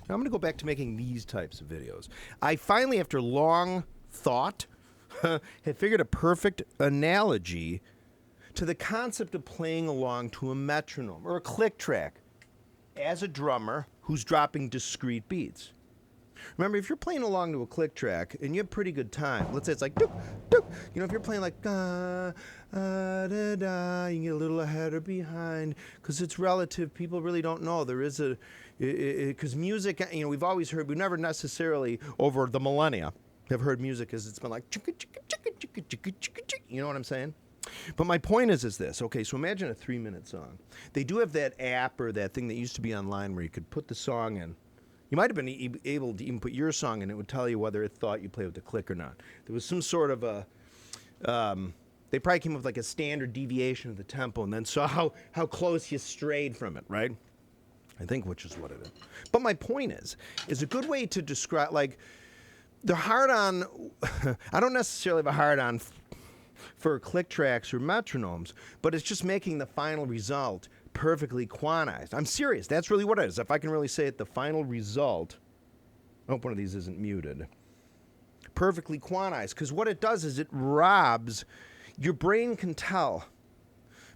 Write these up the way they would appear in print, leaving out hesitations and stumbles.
Now I'm going to go back to making these types of videos. I finally, after long thought, had figured a perfect analogy to the concept of playing along to a metronome or a click track as a drummer who's dropping discrete beats. Remember, if you're playing along to a click track and you have pretty good time, let's say it's like, dook, dook, you know, if you're playing like, da, da, da, you can get a little ahead or behind because it's relative. People really don't know. There is a, because music, you know, we've always heard, we've never necessarily over the millennia have heard music as it's been like, chicka, chicka, chicka, chicka, chicka, chicka, chicka, you know what I'm saying? But my point is this. Okay, so imagine a 3-minute song. They do have that app or that thing that used to be online where you could put the song in. You might have been able to even put your song in. It would tell you whether it thought you played with the click or not. There was some sort of a, they probably came up with like a standard deviation of the tempo and then saw how close you strayed from it, right? I think, which is what it is. But my point is a good way to describe, like, the hard-on, I don't necessarily have a hard-on for click tracks or metronomes, but it's just making the final result perfectly quantized. I'm serious. That's really what it is. If I can really say it, the final result, I hope one of these isn't muted, perfectly quantized. Because what it does is it robs, your brain can tell,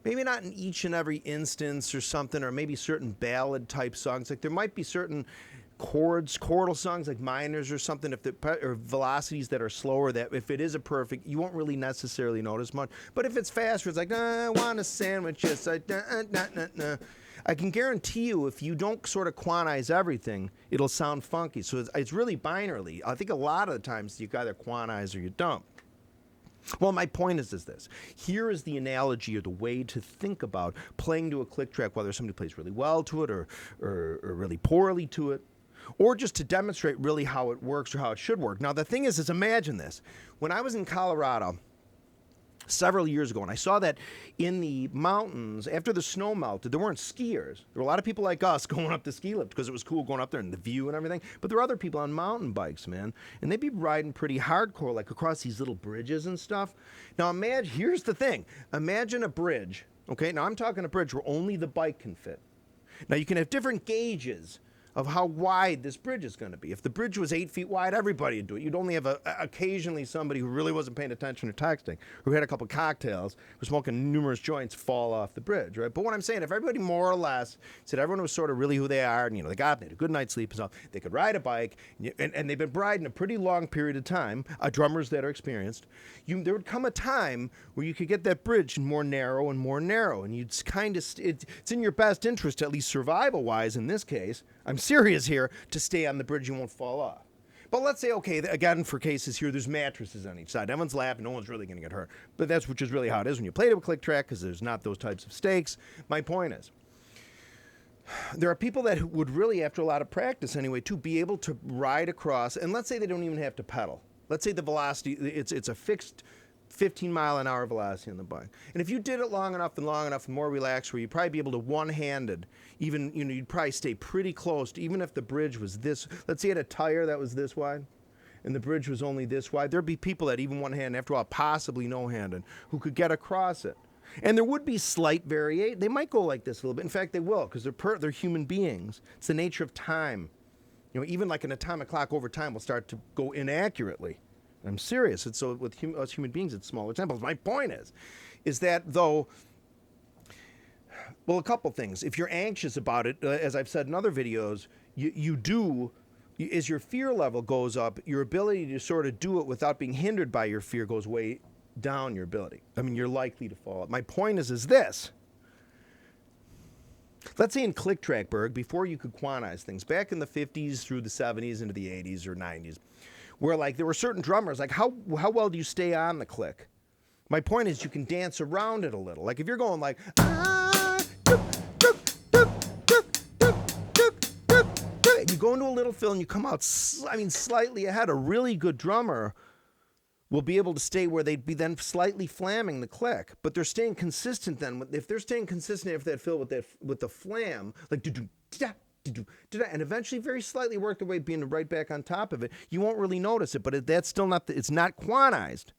maybe not in each and every instance or something, or maybe certain ballad type songs. Like there might be certain chordal songs like minors or something, or velocities that are slower, that if it is a perfect, you won't really necessarily notice much. But if it's faster, it's like, nah, I want a sandwich. It's like, nah, nah, nah, nah. I can guarantee you if you don't sort of quantize everything, it'll sound funky. So it's really binarily. I think a lot of the times you either quantize or you don't. Well, my point is this. Here is the analogy or the way to think about playing to a click track, whether somebody plays really well to it or really poorly to it, or just to demonstrate really how it works or how it should work. Now, the thing is imagine this. When I was in Colorado several years ago, and I saw that in the mountains, after the snow melted, there weren't skiers. There were a lot of people like us going up the ski lift because it was cool going up there and the view and everything. But there were other people on mountain bikes, man, and they'd be riding pretty hardcore, like across these little bridges and stuff. Now, imagine, here's the thing. Imagine a bridge, okay? Now, I'm talking a bridge where only the bike can fit. Now, you can have different gauges of how wide this bridge is going to be. If the bridge was 8 feet wide, everybody would do it. You'd only have occasionally somebody who really wasn't paying attention or texting, who had a couple cocktails, who smoking numerous joints, fall off the bridge, right? But what I'm saying, if everybody more or less said everyone was sort of really who they are, and you know, they got up, they had a good night's sleep and stuff, they could ride a bike, and they've been riding a pretty long period of time, drummers that are experienced, there would come a time where you could get that bridge more narrow, and you'd kind of, it's in your best interest, at least survival-wise in this case, I'm serious here, to stay on the bridge, you won't fall off. But let's say, okay, again, for cases here, there's mattresses on each side. Everyone's laughing, no one's really going to get hurt. But that's which is really how it is when you play to a click track, because there's not those types of stakes. My point is, there are people that would really, after a lot of practice anyway, to be able to ride across, and let's say they don't even have to pedal. Let's say the velocity, it's a fixed 15-mile-an-hour velocity on the bike. And if you did it long enough and more relaxed, where you'd probably be able to one-handed, even, you know, you'd probably stay pretty close to, even if the bridge was this, let's say you had a tire that was this wide, and the bridge was only this wide, there'd be people that even one-handed, after a while, possibly no-handed, who could get across it. And there would be slight variation. They might go like this a little bit. In fact, they will, because they're human beings. It's the nature of time. You know, even like an atomic clock over time will start to go inaccurately. I'm serious. It's so with us human beings, it's small examples. My point is that though, well, a couple things. If you're anxious about it, as I've said in other videos, as your fear level goes up, your ability to sort of do it without being hindered by your fear goes way down your ability. I mean, you're likely to fall. My point is this. Let's say in click track, Berg, before you could quantize things, back in the 50s through the 70s into the 80s or 90s, where like there were certain drummers, like how well do you stay on the click? My point is you can dance around it a little. Like if you're going like, you go into a little fill and you come out, slightly ahead. A really good drummer will be able to stay where they'd be then slightly flamming the click, but they're staying consistent then. If they're staying consistent after that fill with the flam, like and eventually very slightly work their way being right back on top of it, you won't really notice it, but that's still not, it's not quantized.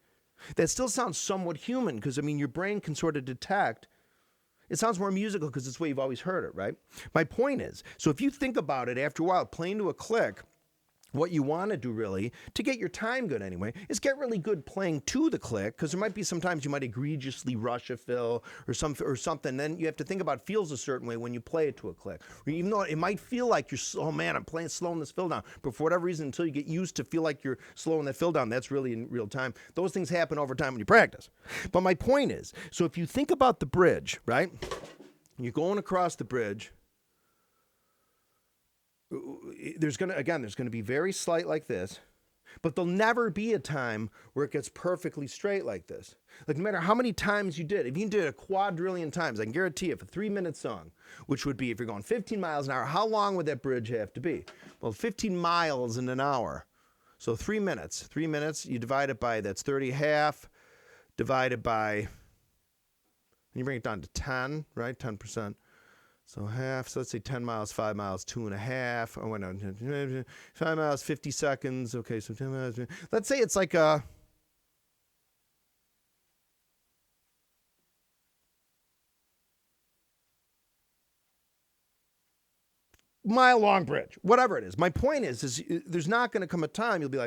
That still sounds somewhat human because, I mean, your brain can sort of detect. It sounds more musical because it's the way you've always heard it, right? My point is, so if you think about it after a while, playing to a click, what you want to do really, to get your time good anyway, is get really good playing to the click, because there might be sometimes you might egregiously rush a fill or something. Then you have to think about it feels a certain way when you play it to a click. Even though it might feel like you're, oh man, I'm slowing this fill down. But for whatever reason, until you get used to feel like you're slowing that fill down, that's really in real time. Those things happen over time when you practice. But my point is, so if you think about the bridge, right? You're going across the bridge. There's going to be very slight like this, but there'll never be a time where it gets perfectly straight like this. Like no matter how many times you did, if you did it a quadrillion times, I can guarantee you, if a 3-minute song, which would be if you're going 15 miles an hour, how long would that bridge have to be? Well, 15 miles in an hour. So 3 minutes. 3 minutes, you divide it by, that's 30 half, divided by, you bring it down to 10, right? 10%. So half, so let's say 10 miles, 5 miles, 2.5. Oh, wait, no, 5 miles, 50 seconds. Okay, so 10 miles. Let's say it's like a mile-long bridge, whatever it is. My point is there's not going to come a time you'll be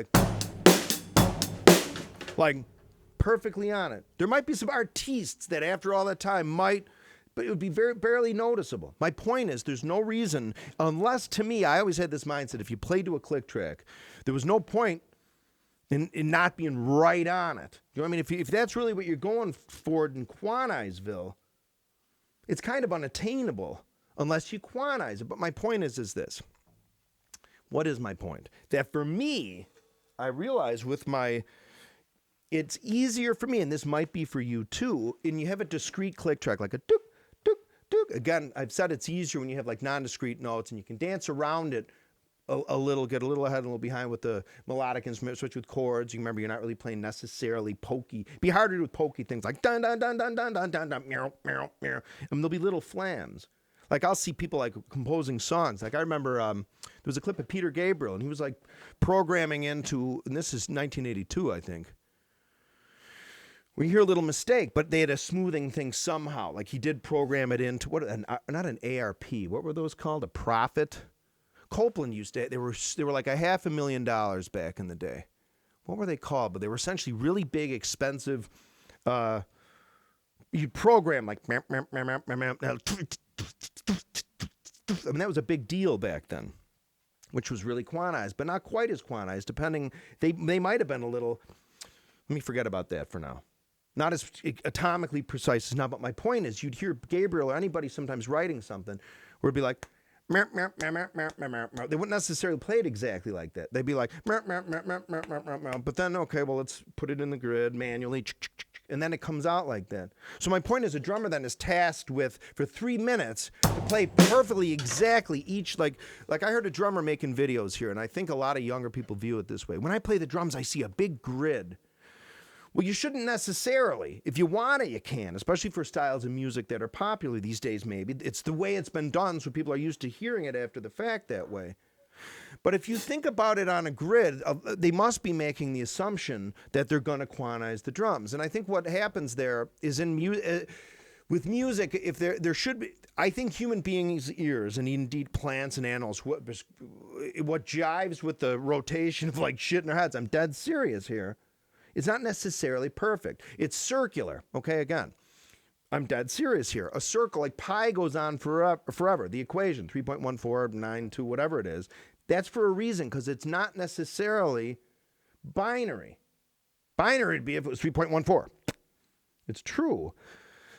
like perfectly on it. There might be some artistes that after all that time might, but it would be very barely noticeable. My point is there's no reason, unless to me, I always had this mindset, if you played to a click track, there was no point in not being right on it. You know what I mean? If that's really what you're going for in Quantizeville, it's kind of unattainable unless you quantize it. But my point is this. What is my point? That for me, I realize it's easier for me, and this might be for you too, and you have a discrete click track, like a dook, dook, dook. Again, I've said it's easier when you have like non-discrete notes and you can dance around it a little, get a little ahead and a little behind with the melodic instrument, switch with chords. You remember you're not really playing necessarily pokey. It'd be harder to do with pokey things like dun dun dun dun dun dun dun dun meow meow meow. And there'll be little flams. Like I'll see people like composing songs. Like I remember there was a clip of Peter Gabriel, and he was like programming into, and this is 1982, I think. We hear a little mistake, but they had a smoothing thing somehow. Like he did program it into not an ARP. What were those called? A Prophet. Copeland used to. They were like $500,000 back in the day. What were they called? But they were essentially really big, expensive. You program like. I mean, that was a big deal back then, which was really quantized, but not quite as quantized. Depending, they might have been a little. Let me forget about that for now. Not as atomically precise as now, but my point is you'd hear Gabriel or anybody sometimes writing something where it'd be like, they wouldn't necessarily play it exactly like that. They'd be like, but then, okay, well, let's put it in the grid manually, and then it comes out like that. So my point is a drummer then is tasked with, for 3 minutes, to play perfectly exactly each, like I heard a drummer making videos here, and I think a lot of younger people view it this way. When I play the drums, I see a big grid. Well, you shouldn't necessarily. If you want it, you can, especially for styles of music that are popular these days, maybe. It's the way it's been done, so people are used to hearing it after the fact that way. But if you think about it on a grid, they must be making the assumption that they're going to quantize the drums. And I think what happens there is with music, if there should be, I think human beings' ears, and indeed plants and animals, what jives with the rotation of like shit in their heads, I'm dead serious here. It's not necessarily perfect. It's circular. Okay, again, I'm dead serious here. A circle, like pi goes on forever. The equation, 3.1492, whatever it is, that's for a reason, because it's not necessarily binary. Binary would be if it was 3.14. It's true.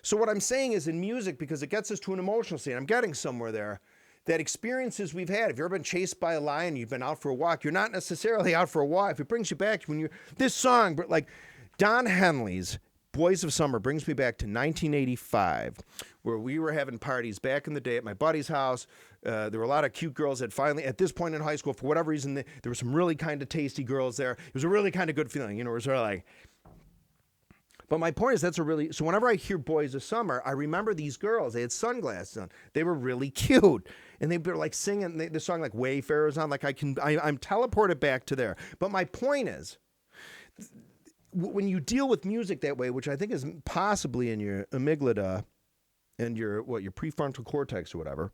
So what I'm saying is in music, because it gets us to an emotional state, I'm getting somewhere there, that experiences we've had, if you've ever been chased by a lion, you've been out for a walk, you're not necessarily out for a walk. If it brings you back when this song, but like Don Henley's Boys of Summer brings me back to 1985, where we were having parties back in the day at my buddy's house. There were a lot of cute girls that finally, at this point in high school, for whatever reason, there were some really kind of tasty girls there. It was a really kind of good feeling, it was sort of like, but my point is so whenever I hear Boys of Summer, I remember these girls. They had sunglasses on. They were really cute. And they were like singing the song like Wayfarers on. Like I'm teleported back to there. But my point is, when you deal with music that way, which I think is possibly in your amygdala, and your prefrontal cortex or whatever,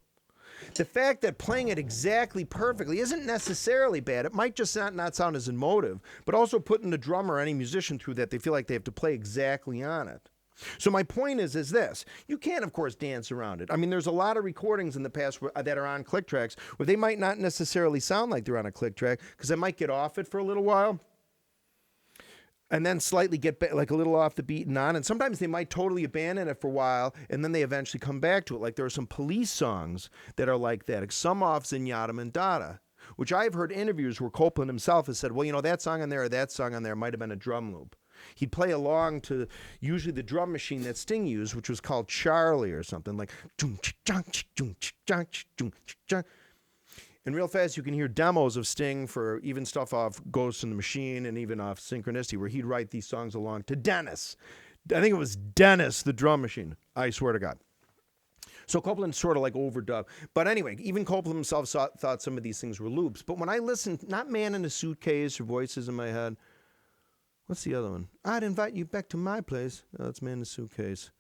the fact that playing it exactly perfectly isn't necessarily bad. It might just not sound as emotive, but also putting the drummer or any musician through that they feel like they have to play exactly on it. So my point is this. You can, of course, dance around it. I mean, there's a lot of recordings in the past that are on click tracks where they might not necessarily sound like they're on a click track because they might get off it for a little while and then slightly get like a little off the beat and on. And sometimes they might totally abandon it for a while and then they eventually come back to it. Like there are some Police songs that are like that. Some off Zenyatta Mandata, which I've heard interviews where Copeland himself has said, well, you know, that song on there or that song on there might have been a drum loop. He'd play along to usually the drum machine that Sting used, which was called Charlie or something like. And real fast, you can hear demos of Sting for even stuff off Ghost in the Machine and even off Synchronicity, where he'd write these songs along to Dennis. I think it was Dennis, the drum machine. I swear to God. So Copeland sort of like overdubbed. But anyway, even Copeland himself thought some of these things were loops. But when I listened, not Man in a Suitcase or Voices in My Head. What's the other one? I'd invite you back to my place. Oh, it's Man in a Suitcase.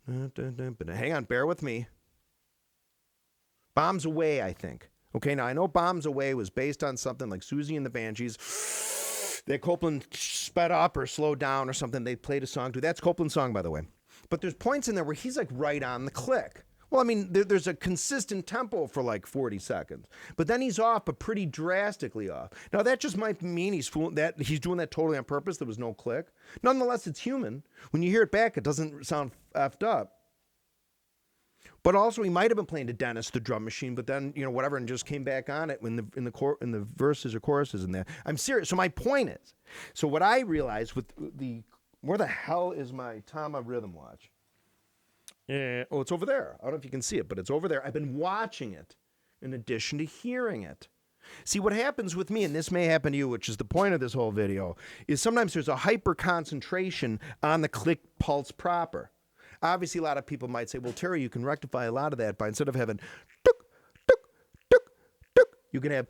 But hang on, bear with me. Bombs Away, I think. Okay, now I know Bombs Away was based on something like Susie and the Banshees. That Copeland sped up or slowed down or something. They played a song to. That's Copeland's song, by the way. But there's points in there where he's like right on the click. Well, I mean, there's a consistent tempo for like 40 seconds. But then he's off, but pretty drastically off. Now, that just might mean he's doing that totally on purpose. There was no click. Nonetheless, it's human. When you hear it back, it doesn't sound effed up. But also, he might have been playing to Dennis, the drum machine, but then, you know, whatever, and just came back on it in the verses or choruses in there. I'm serious. So my point is, so what I realized with where the hell is my Tama rhythm watch? Oh, it's over there. I don't know if you can see it, but it's over there. I've been watching it in addition to hearing it. See, what happens with me, and this may happen to you, which is the point of this whole video, is sometimes there's a hyper concentration on the click pulse proper. Obviously, a lot of people might say, well, Terry, you can rectify a lot of that by instead of having tuk, tuk, tuk, tuk, you can have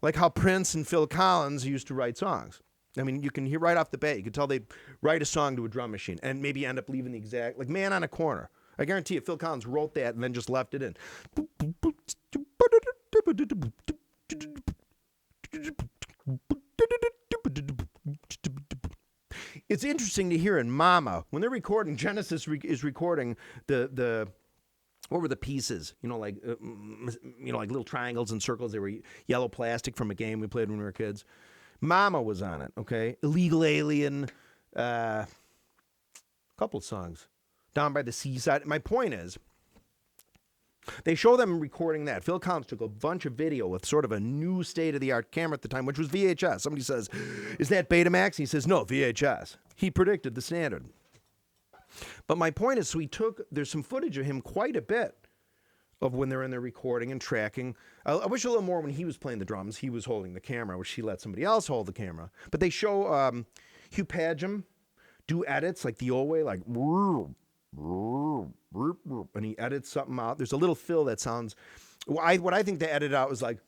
like how Prince and Phil Collins used to write songs. I mean, you can hear right off the bat, you can tell they write a song to a drum machine and maybe end up leaving the exact, like Man on a Corner. I guarantee you, Phil Collins wrote that and then just left it in. It's interesting to hear in Mama, when they're recording, Genesis is recording the what were the pieces? Like little triangles and circles. They were yellow plastic from a game we played when we were kids. Mama was on it, okay? Illegal Alien, a couple of songs. Down by the Seaside. My point is, they show them recording that. Phil Collins took a bunch of video with sort of a new state-of-the-art camera at the time, which was VHS. Somebody says, is that Betamax? He says, no, VHS. He predicted the standard. But my point is, so there's some footage of him quite a bit of when they're in there recording and tracking. I wish a little more when he was playing the drums. He was holding the camera, which he let somebody else hold the camera. But they show Hugh Padgham do edits like the old way, like, and he edits something out. There's a little fill that sounds, what I think they edited out was like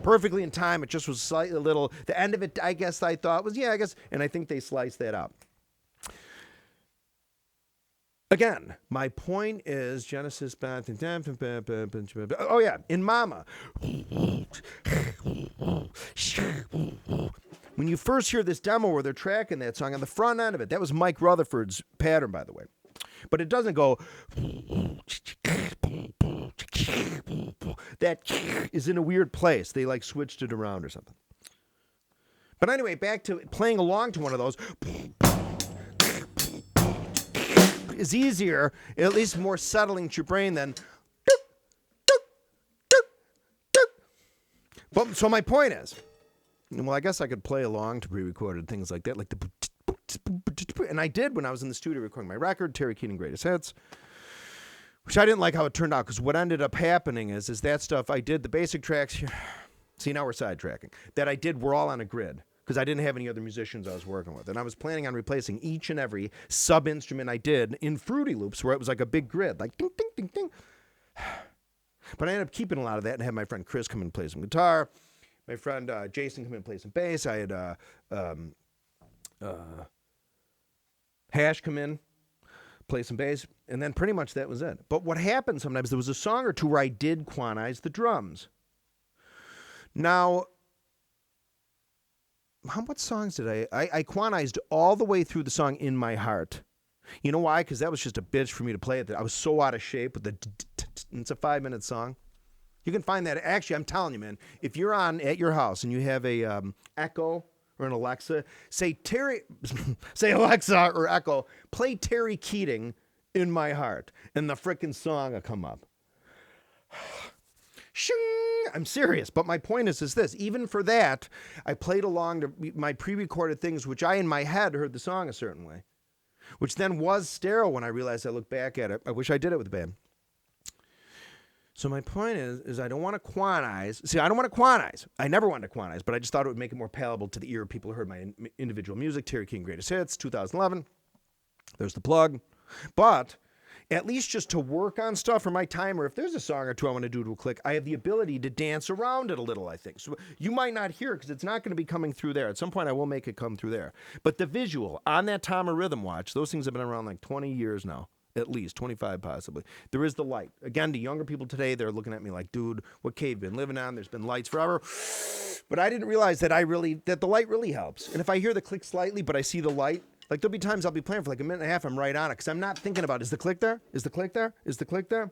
perfectly in time. It just was slightly a little, the end of it, I thought was, and I think they sliced that out. Again, my point is Genesis. Oh, yeah, in Mama. When you first hear this demo where they're tracking that song on the front end of it, that was Mike Rutherford's pattern, by the way. But it doesn't go. That is in a weird place. They like switched it around or something. But anyway, back to playing along to one of those. Is easier, at least more settling to your brain than. But so my point is, well, I guess I could play along to pre-recorded things like that, like and I did when I was in the studio recording my record, Terry Keating Greatest Hits, which I didn't like how it turned out because what ended up happening is that stuff I did, the basic tracks. See, now we're sidetracking. That I did were all on a grid. Because I didn't have any other musicians I was working with. And I was planning on replacing each and every sub-instrument I did in Fruity Loops where it was like a big grid, like ding, ding, ding, ding. But I ended up keeping a lot of that and had my friend Chris come in and play some guitar. My friend Jason come in and play some bass. I had hash come in, play some bass, and then pretty much that was it. But what happened sometimes, there was a song or two where I did quantize the drums. Now, what songs did I quantized all the way through the song In My Heart. You know why? Because that was just a bitch for me to play it. I was so out of shape with the it's a 5-minute song. You can find that. Actually, I'm telling you, man, if you're at your house and you have a Echo or an Alexa, say Alexa or Echo, play Terry Keating In My Heart, and the frickin' song will come up. Shing! I'm serious, but my point is this. Even for that, I played along to my pre-recorded things, which I in my head heard the song a certain way, which then was sterile when I realized I looked back at it. I wish I did it with the band. So my point is I don't want to quantize. See, I don't want to quantize. I never wanted to quantize, but I just thought it would make it more palatable to the ear of people who heard my individual music. Terry King Greatest Hits, 2011. There's the plug. But at least just to work on stuff for my timer, if there's a song or two I want to do to a click, I have the ability to dance around it a little, I think. So you might not hear it because it's not going to be coming through there. At some point, I will make it come through there. But the visual on that timer rhythm watch, those things have been around like 20 years now. At least 25 possibly. There is the light. Again, to younger people today, they're looking at me like, dude, what cave been living on? There's been lights forever. But I didn't realize that the light really helps. And if I hear the click slightly, but I see the light, like there'll be times I'll be playing for like a minute and a half, I'm right on it because I'm not thinking about, is the click there? Is the click there? Is the click there?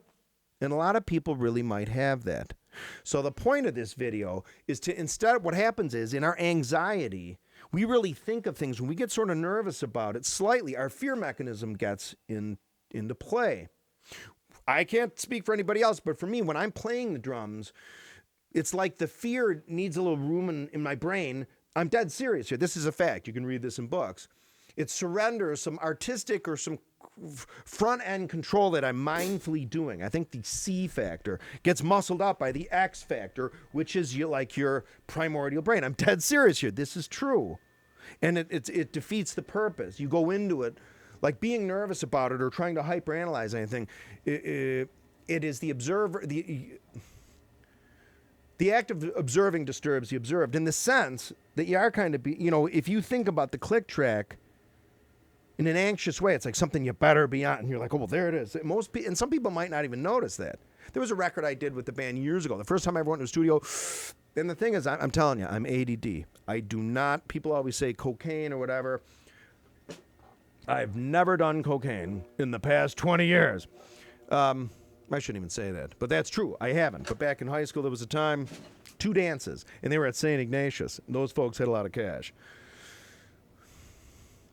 And a lot of people really might have that. So the point of this video is to instead, what happens is in our anxiety, we really think of things when we get sort of nervous about it slightly, our fear mechanism gets into play. I can't speak for anybody else, but for me, when I'm playing the drums, it's like the fear needs a little room in my brain. I'm dead serious here. This is a fact. You can read this in books. It surrenders some artistic or some front-end control that I'm mindfully doing. I think the C factor gets muscled up by the X factor, which is your primordial brain. I'm dead serious here. This is true. And it defeats the purpose. You go into it like being nervous about it or trying to hyperanalyze anything. It is the observer. The act of observing disturbs the observed in the sense that you are kind of if you think about the click track in an anxious way, it's like something you better be on. And you're like, oh, well, there it is. And some people might not even notice that. There was a record I did with the band years ago. The first time I ever went to a studio. And the thing is, I'm telling you, I'm ADD. I do not, people always say cocaine or whatever. I've never done cocaine in the past 20 years. I shouldn't even say that, but that's true. I haven't. But back in high school, there was a time, 2 dances, and they were at St. Ignatius. And those folks had a lot of cash.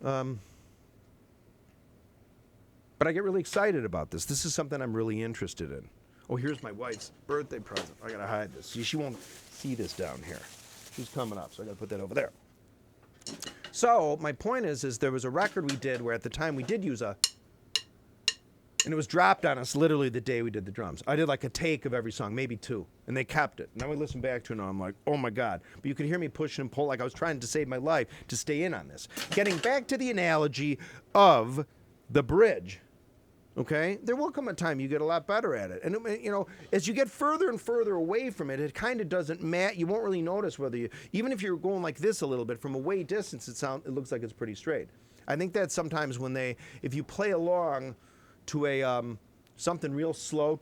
But I get really excited about this. This is something I'm really interested in. Oh, here's my wife's birthday present. I gotta hide this. See, she won't see this down here. She's coming up, so I gotta put that over there. So my point is there was a record we did where at the time we did use and it was dropped on us literally the day we did the drums. I did like a take of every song, maybe 2, and they kept it. Now we listen back to it and I'm like, oh my God. But you could hear me push and pull like I was trying to save my life to stay in on this. Getting back to the analogy of the bridge. Okay, there will come a time you get a lot better at it, and as you get further and further away from it, it kind of doesn't matter. You won't really notice whether even if you're going like this a little bit from a way distance, it looks like it's pretty straight. I think that sometimes if you play along to a something real slow,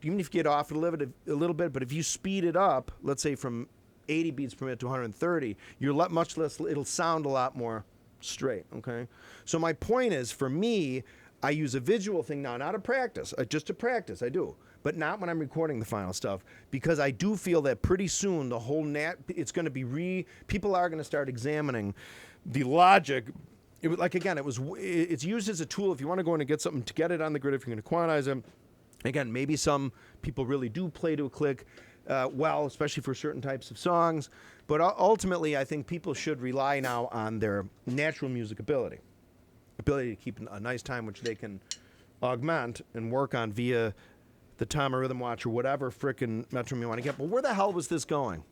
even if you get off a little bit, but if you speed it up, let's say from 80 beats per minute to 130, you're much less. It'll sound a lot more straight. Okay, so my point is, for me, I use a visual thing now, not a practice, just to practice, I do. But not when I'm recording the final stuff, because I do feel that pretty soon the whole it's going to be people are going to start examining the logic. It's used as a tool if you want to go in and get something to get it on the grid, if you're going to quantize them. Again, maybe some people really do play to a click well, especially for certain types of songs. But ultimately, I think people should rely now on their natural music ability to keep a nice time, which they can augment and work on via the timer rhythm watch or whatever frickin' metronome you want to get. But where the hell was this going?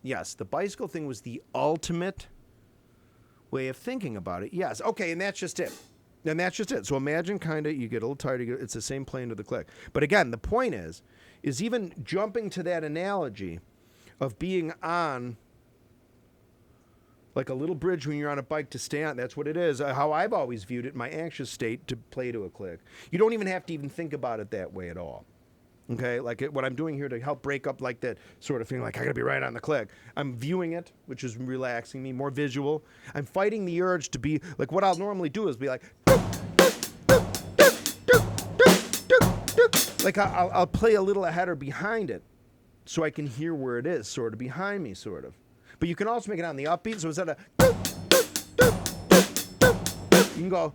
Yes, the bicycle thing was the ultimate way of thinking about it. Yes, okay, and that's just it. So imagine you get a little tired, it's the same plane to the click. But again, the point is even jumping to that analogy of being on Like a little bridge when you're on a bike to stay on. That's what it is. How I've always viewed it in my anxious state to play to a click. You don't even have to even think about it that way at all. Okay, like what I'm doing here to help break up like that sort of feeling like I gotta be right on the click. I'm viewing it, which is relaxing me, more visual. I'm fighting the urge to be like what I'll normally do is be like, like I'll play a little ahead or behind it, so I can hear where it is, sort of behind me, sort of. But you can also make it on the upbeat, so instead of you can go.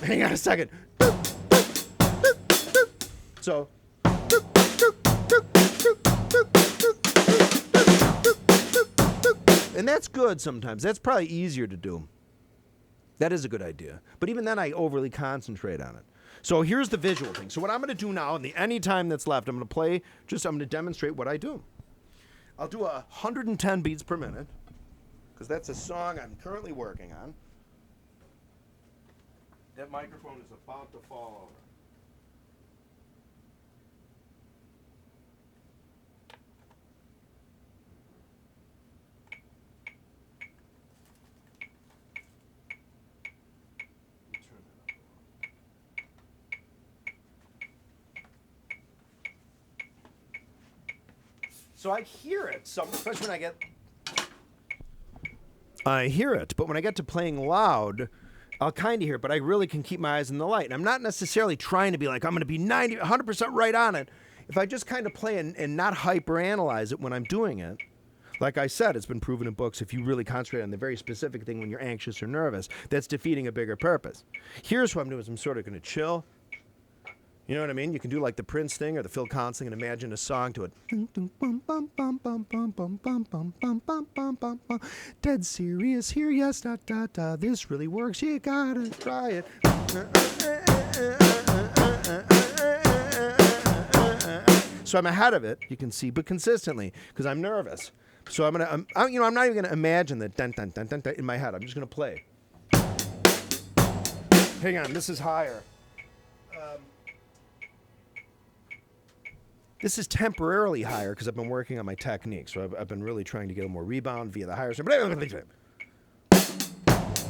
Hang on a second. So, and that's good sometimes. That's probably easier to do. That is a good idea. But even then, I overly concentrate on it. So here's the visual thing. So what I'm going to do now, in the any time that's left, I'm going to play, I'm going to demonstrate what I do. I'll do 110 beats per minute, because that's a song I'm currently working on. That microphone is about to fall over. So I hear it, especially when I hear it, but when I get to playing loud, I'll kind of hear it, but I really can keep my eyes in the light. And I'm not necessarily trying to be like, I'm going to be 100% right on it. If I just kind of play and not hyper-analyze it when I'm doing it, like I said, it's been proven in books, if you really concentrate on the very specific thing when you're anxious or nervous, that's defeating a bigger purpose. Here's what I'm doing is I'm sort of going to chill. You know what I mean? You can do like the Prince thing or the Phil Collins thing and imagine a song to it. Dead serious here, yes, da da da. This really works, you gotta try it. So I'm ahead of it, you can see, but consistently, because I'm nervous. So I'm not even gonna imagine the dun dun dun dun dun in my head. I'm just gonna play. Hang on, this is higher. This is temporarily higher because I've been working on my technique. So I've been really trying to get a more rebound via the higher.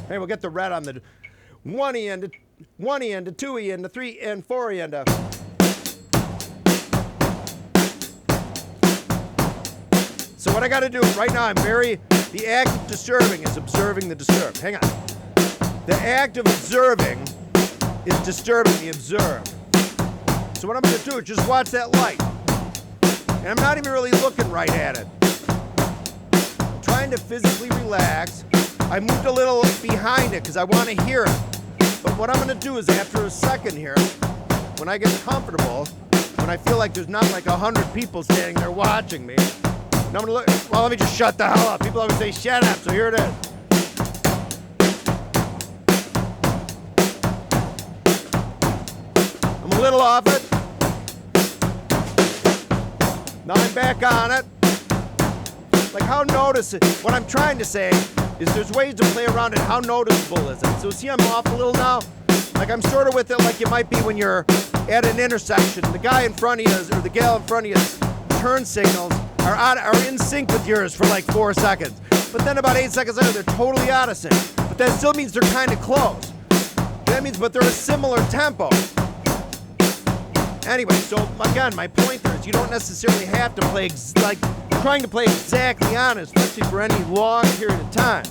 Hey, we'll get the red on the 1E and the 1E and the 2E and the 3 and 4E and So what I got to do right now, the act of disturbing is observing the disturbed. Hang on. The act of observing is disturbing the observed. So what I'm going to do is just watch that light. And I'm not even really looking right at it. I'm trying to physically relax. I moved a little behind it because I want to hear it. But what I'm going to do is after a second here, when I get comfortable, when I feel like there's not like 100 people standing there watching me, and I'm going to look, well, let me just shut the hell up. People always say, shut up, so here it is. I'm a little off it. Now I'm back on it. Like how what I'm trying to say is there's ways to play around it. How noticeable is it? So see I'm off a little now? Like I'm sort of with it like you might be when you're at an intersection. The guy in front of you or the gal in front of you, turn signals are in sync with yours for like 4 seconds. But then about 8 seconds later, they're totally out of sync. But that still means they're kind of close. That means, but they're a similar tempo. Anyway, so again, my point there is you don't necessarily have to play trying to play exactly on it, especially for any long period of time.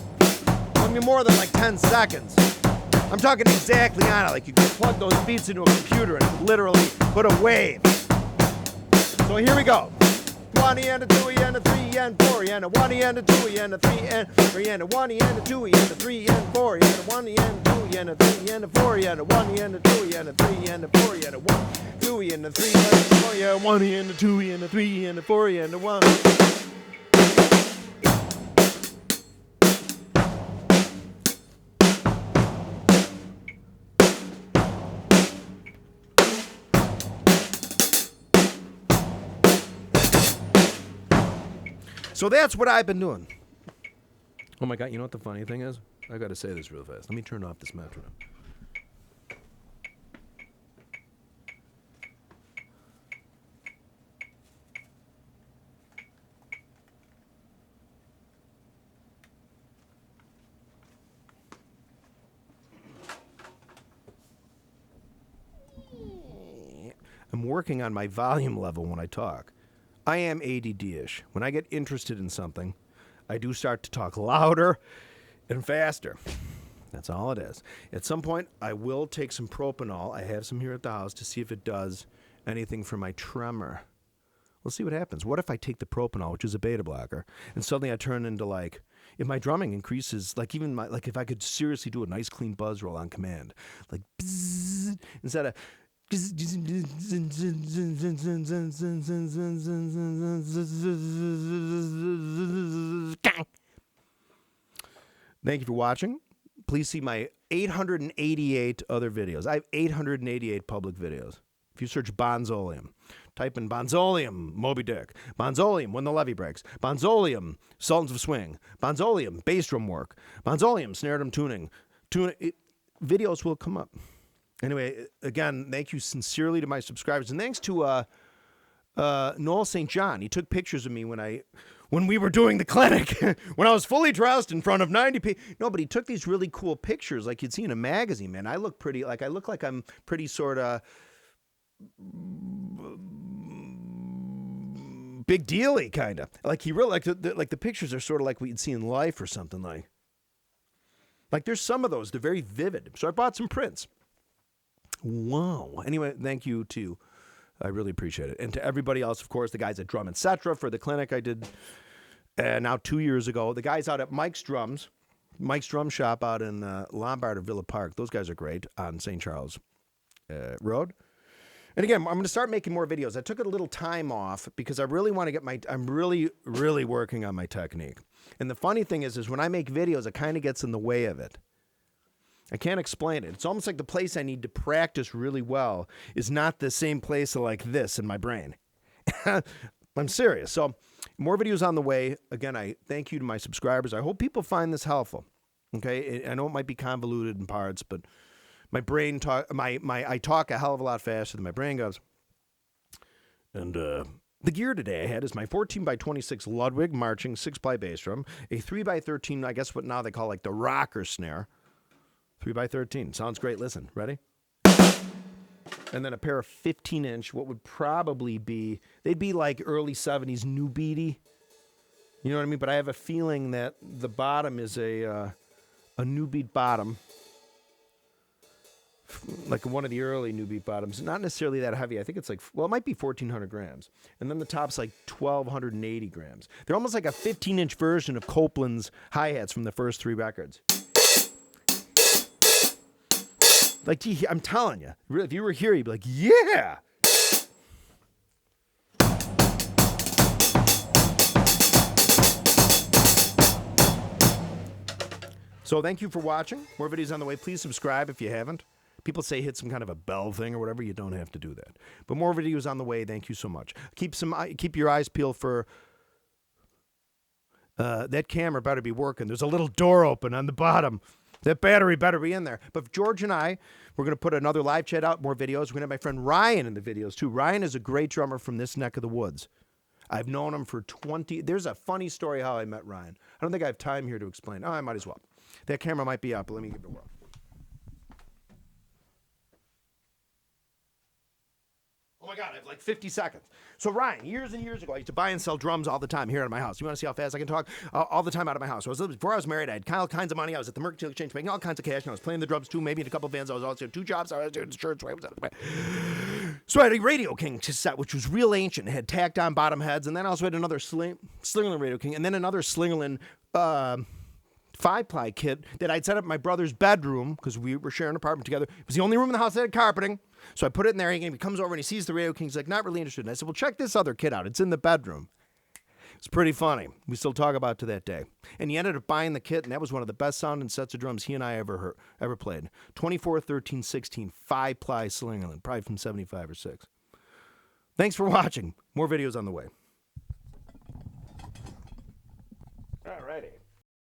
I mean, more than like 10 seconds. I'm talking exactly on it, like you can plug those beats into a computer and literally put a wave. So here we go. 1E and a 2E and a 3E and 4E and a 1E and a 2E and a 3 and 3 and a 1E and a 2E and a 3 and 4E and a 1E and a 2E and a 3 and a 4E and a 1E and a 2E and a 3 and a 4E and a 1 2E and a 3 and a 4E and a 1E and a 2E and a 3 and a 4E and a 1. So that's what I've been doing. Oh my God, you know what the funny thing is? I gotta say this real fast. Let me turn off this metronome. working on my volume level when I talk. I am ADD-ish. When I get interested in something, I do start to talk louder and faster. That's all it is. At some point, I will take some propanol. I have some here at the house to see if it does anything for my tremor. We'll see what happens. What if I take the propanol, which is a beta blocker, and suddenly I turn into like, if my drumming increases, like even my, like if I could seriously do a nice clean buzz roll on command, like bzzz, instead of Thank you for watching. Please see my 888 other videos. I have 888 public videos. If you search Bonzolium, type in Bonzolium, Moby Dick, Bonzolium, When the Levee Breaks, Bonzolium, Sultans of Swing, Bonzolium, bass drum work, Bonzolium, snare drum tuning. Videos will come up. Anyway, again, thank you sincerely to my subscribers. And thanks to Noel St. John. He took pictures of me when we were doing the clinic, when I was fully dressed in front of 90 people. No, but he took these really cool pictures like you'd see in a magazine, man. I look like I'm pretty sort of big deal-y, kind of. Like he really, like the pictures are sort of like what you'd see in Life or something like. Like there's some of those, they're very vivid. So I bought some prints. Wow. Anyway, thank you too. I really appreciate it. And to everybody else, of course, the guys at Drum Etc. for the clinic I did now 2 years ago. The guys out at Mike's Drum Shop out in Lombard or Villa Park. Those guys are great on St. Charles Road. And again, I'm going to start making more videos. I took a little time off because I really want to get I'm really, really working on my technique. And the funny thing is when I make videos, it kind of gets in the way of it. I can't explain it. It's almost like the place I need to practice really well is not the same place like this in my brain. I'm serious. So more videos on the way. Again, I thank you to my subscribers. I hope people find this helpful. Okay, I know it might be convoluted in parts, but my brain I talk a hell of a lot faster than my brain goes. And the gear today I had is my 14x26 Ludwig marching 6-ply bass drum, a 3x13, I guess what now they call like the rocker snare. 3x13. Sounds great. Listen, ready? And then a pair of 15-inch, what would probably be, they'd be like early 70s new beaty. You know what I mean? But I have a feeling that the bottom is a new beat bottom. Like one of the early new beat bottoms. Not necessarily that heavy. I think it's like, well, it might be 1,400 grams. And then the top's like 1,280 grams. They're almost like a 15-inch version of Copeland's hi-hats from the first 3 records. Like, I'm telling you, if you were here, you'd be like, yeah. So thank you for watching. More videos on the way. Please subscribe if you haven't. People say hit some kind of a bell thing or whatever. You don't have to do that. But more videos on the way. Thank you so much. Keep your eyes peeled for that camera better be working. There's a little door open on the bottom. That battery better be in there. But George and I, we're going to put another live chat out, more videos. We're going to have my friend Ryan in the videos, too. Ryan is a great drummer from this neck of the woods. I've known him for 20... There's a funny story how I met Ryan. I don't think I have time here to explain. Oh, I might as well. That camera might be up, but let me give it a whirl. Oh, my God, I have like 50 seconds. So, Ryan, years and years ago, I used to buy and sell drums all the time here at my house. You want to see how fast I can talk? All the time out of my house. Before I was married, I had all kinds of money. I was at the Mercantile Exchange making all kinds of cash, and I was playing the drums, too, maybe in a couple of bands. I was also doing 2 jobs. I was doing shirts. So I had a Radio King cassette, which was real ancient. It had tacked-on bottom heads, and then I also had another Slingerland Radio King, and then another Slingerland 5-ply kit that I'd set up in my brother's bedroom because we were sharing an apartment together. It was the only room in the house that had carpeting. So I put it in there, and he comes over and he sees the Radio King. He's like, not really interested. And I said, well, check this other kit out. It's in the bedroom. It's pretty funny. We still talk about it to that day. And he ended up buying the kit, and that was one of the best sounding sets of drums he and I ever played. 24, 13, 16, 5-ply Slingerland, probably from 75 or 6. Thanks for watching. More videos on the way.